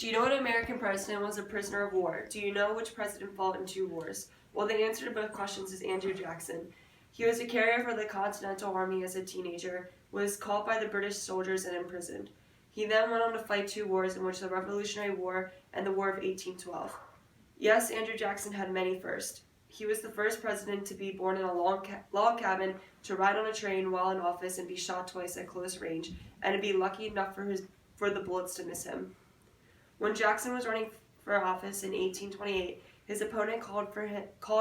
Do you know an American president was a prisoner of war? Do you know which president fought in 2 wars? Well, the answer to both questions is Andrew Jackson. He was a carrier for the Continental Army as a teenager, was caught by the British soldiers and imprisoned. He then went on to fight 2 wars, in which the Revolutionary War and the War of 1812. Yes, Andrew Jackson had many firsts. He was the first president to be born in a log cabin, to ride on a train while in office and be shot twice at close range, and to be lucky enough for the bullets to miss him. When Jackson was running for office in 1828, his opponent called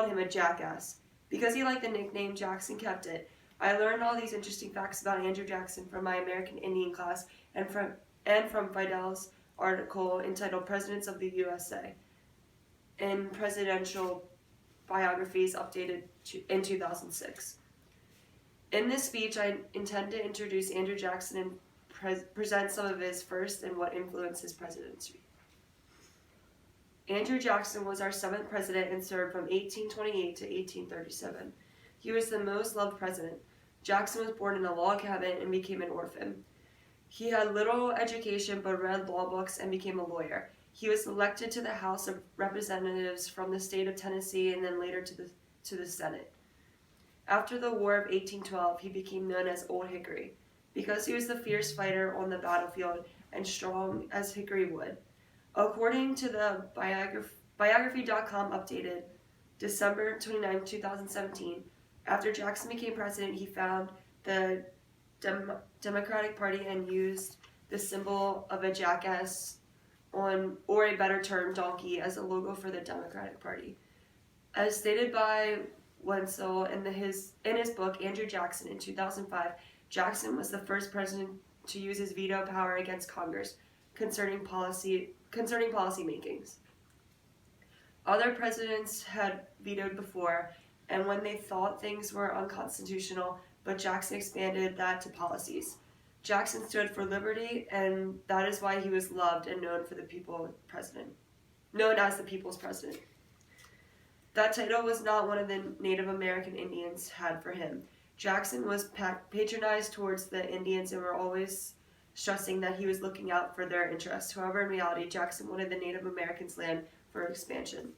him a jackass. Because he liked the nickname, Jackson kept it. I learned all these interesting facts about Andrew Jackson from my American Indian class and from Fidel's article entitled Presidents of the USA in Presidential Biographies updated in 2006. In this speech, I intend to introduce Andrew Jackson and present some of his first and what influenced his presidency. Andrew Jackson was our 7th president and served from 1828 to 1837. He was the most loved president. Jackson was born in a log cabin and became an orphan. He had little education but read law books and became a lawyer. He was elected to the House of Representatives from the state of Tennessee and then later to the Senate. After the War of 1812, he became known as Old Hickory because he was the fierce fighter on the battlefield and strong as hickory wood. According to the biography.com updated December 29, 2017, after Jackson became president, he found the Democratic Party and used the symbol of a jackass or a better term, donkey, as a logo for the Democratic Party. As stated by Wenzel in his book, Andrew Jackson, in 2005, Jackson was the first president to use his veto power against Congress concerning policy makings. Other presidents had vetoed before, and when they thought things were unconstitutional, but Jackson expanded that to policies. Jackson stood for liberty, and that is why he was loved and known as the people's president. That title was not one of the Native American Indians had for him. Jackson was patronized towards the Indians and were always stressing that he was looking out for their interests. However, in reality, Jackson wanted the Native Americans' land for expansion.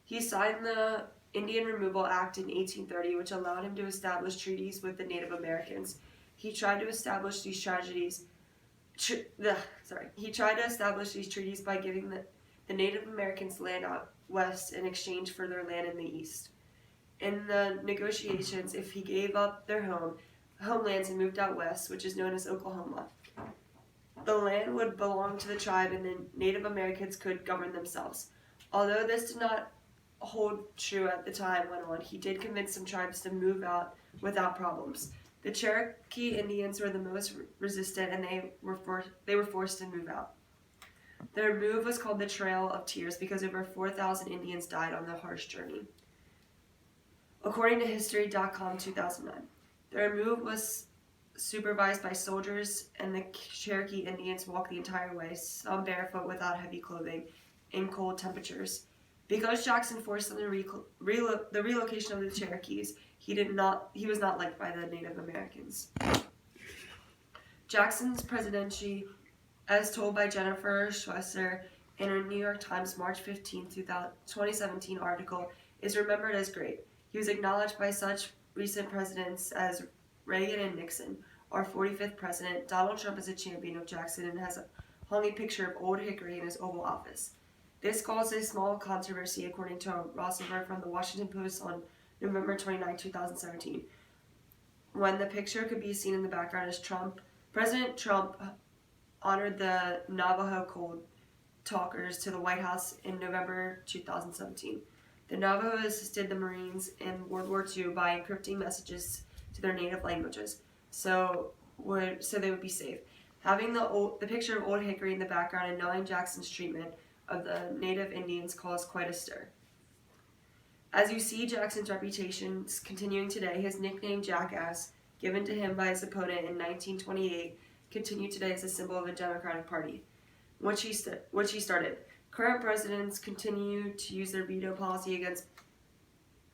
He signed the Indian Removal Act in 1830, which allowed him to establish treaties with the Native Americans. He tried to establish these treaties by giving the Native Americans land out west in exchange for their land in the east. In the negotiations, if he gave up their homelands and moved out west, which is known as Oklahoma, the land would belong to the tribe and the Native Americans could govern themselves. Although this did not hold true at the time went on, he did convince some tribes to move out without problems. The Cherokee Indians were the most resistant, and they were forced to move out. Their move was called the Trail of Tears because over 4,000 Indians died on the harsh journey. According to History.com 2009, their move was supervised by soldiers, and the Cherokee Indians walked the entire way, some barefoot without heavy clothing, in cold temperatures. Because Jackson forced the relocation of the Cherokees, he was not liked by the Native Americans. Jackson's presidency, as told by Jennifer Schwesser in her New York Times March 15, 2017 article, is remembered as great. He was acknowledged by such recent presidents as Reagan and Nixon. Our 45th president, Donald Trump, is a champion of Jackson and has hung a picture of Old Hickory in his Oval Office. This caused a small controversy, according to Rosenberg from the Washington Post on November 29, 2017, when the picture could be seen in the background as President Trump honored the Navajo Code Talkers to the White House in November 2017. The Navajo assisted the Marines in World War II by encrypting messages to their native languages, so they would be safe. Having the picture of Old Hickory in the background and knowing Jackson's treatment of the Native Indians caused quite a stir. As you see Jackson's reputation continuing today, his nickname Jackass, given to him by his opponent in 1928, continued today as a symbol of the Democratic Party, which he started. Current presidents continue to use their veto policy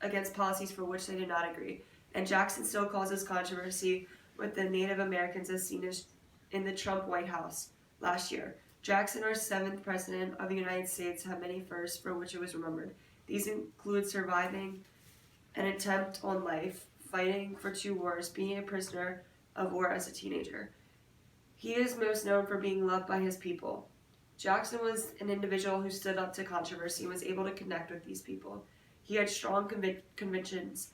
against policies for which they do not agree, and Jackson still causes controversy with the Native Americans as seen in the Trump White House last year. Jackson, our 7th President of the United States, had many firsts for which it was remembered. These include surviving an attempt on life, fighting for 2 wars, being a prisoner of war as a teenager. He is most known for being loved by his people. Jackson was an individual who stood up to controversy and was able to connect with these people. He had strong convictions,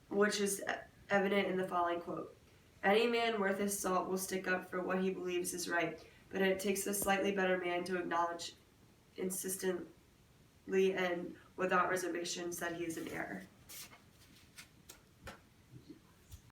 which is evident in the following quote. Any man worth his salt will stick up for what he believes is right, but it takes a slightly better man to acknowledge insistently and without reservations that he is in error.